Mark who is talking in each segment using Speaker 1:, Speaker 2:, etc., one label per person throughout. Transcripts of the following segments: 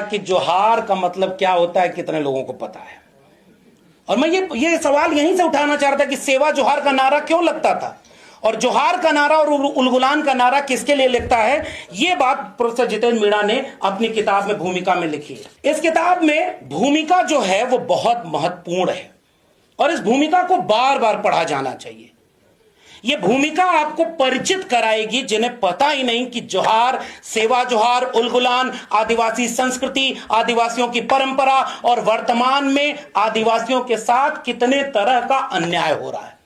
Speaker 1: कि जोहार का मतलब क्या होता है कितने लोगों को पता है। और मैं ये सवाल यहीं से उठाना चाह रहा था कि सेवा जोहार का नारा क्यों लगता था और जोहार का नारा और उलगुलान का नारा किसके लिए लगता है। यह बात प्रोफेसर जितेंद्र मीणा ने अपनी किताब में भूमिका में लिखी है। इस किताब में भूमिका जो है वो बहुत महत्वपूर्ण है और इस भूमिका को बार बार पढ़ा जाना चाहिए। यह भूमिका आपको परिचित कराएगी जिन्हें पता ही नहीं कि जोहार, सेवा जोहार, उलगुलान आदिवासी संस्कृति, आदिवासियों की परंपरा और वर्तमान में आदिवासियों के साथ कितने तरह का अन्याय हो रहा है।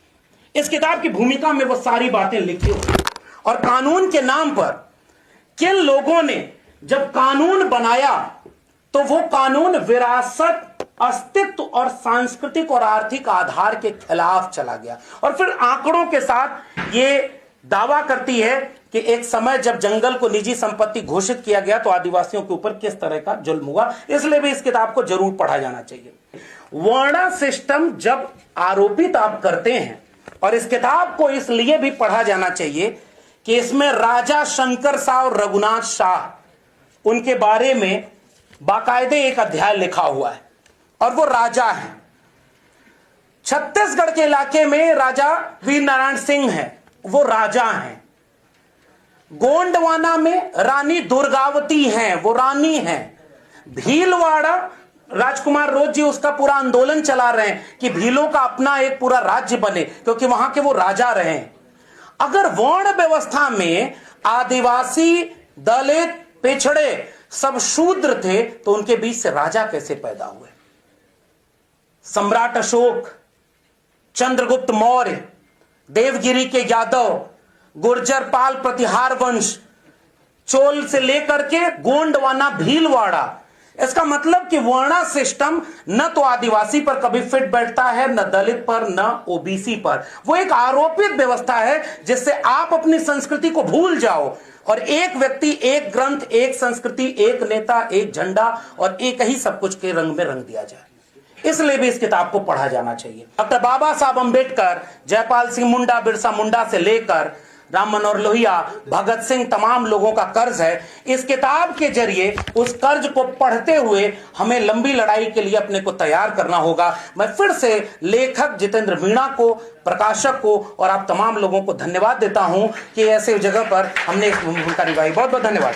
Speaker 1: इस किताब की भूमिका में वो सारी बातें लिखी हुई और कानून के नाम पर किन लोगों ने जब कानून बनाया तो वो कानून विरासत, अस्तित्व और सांस्कृतिक और आर्थिक आधार के खिलाफ चला गया और फिर आंकड़ों के साथ ये दावा करती है कि एक समय जब जंगल को निजी संपत्ति घोषित किया गया तो आदिवासियों के ऊपर किस तरह का जुल्म हुआ। इसलिए भी इस किताब को जरूर पढ़ा जाना चाहिए। वर्णा सिस्टम जब आरोपित आप करते हैं और इस किताब को इसलिए भी पढ़ा जाना चाहिए कि इसमें राजा शंकर शाह और रघुनाथ शाह उनके बारे में बाकायदे एक अध्याय लिखा हुआ है और वो राजा हैं। छत्तीसगढ़ के इलाके में राजा वीर नारायण सिंह हैं, वो राजा हैं। गोंडवाना में रानी दुर्गावती हैं, वो रानी हैं। भीलवाड़ा राजकुमार रोज जी उसका पूरा आंदोलन चला रहे हैं कि भीलों का अपना एक पूरा राज्य बने क्योंकि वहां के वो राजा रहे। अगर वर्ण व्यवस्था में आदिवासी, दलित, पिछड़े सब शूद्र थे तो उनके बीच से राजा कैसे पैदा हुए। सम्राट अशोक, चंद्रगुप्त मौर्य, देवगिरी के यादव, गुर्जर पाल प्रतिहार वंश, चोल से लेकर के गोंडवाना भीलवाड़ा, इसका मतलब कि वर्णा सिस्टम न तो आदिवासी पर कभी फिट बैठता है, न दलित पर, न ओबीसी पर। वो एक आरोपित व्यवस्था है जिससे आप अपनी संस्कृति को भूल जाओ और एक व्यक्ति, एक ग्रंथ, एक संस्कृति, एक नेता, एक झंडा और एक ही सब कुछ के रंग में रंग दिया जाए। इसलिए भी इस किताब को पढ़ा जाना चाहिए। डॉक्टर बाबा साहब अंबेडकर, जयपाल सिंह मुंडा, बिरसा मुंडा से लेकर राम मनोहर लोहिया, भगत सिंह, तमाम लोगों का कर्ज है। इस किताब के जरिए उस कर्ज को पढ़ते हुए हमें लंबी लड़ाई के लिए अपने को तैयार करना होगा। मैं फिर से लेखक जितेंद्र मीणा को, प्रकाशक को और आप तमाम लोगों को धन्यवाद देता हूं कि ऐसे जगह पर हमने भूमिका निभाई। बहुत बहुत धन्यवाद।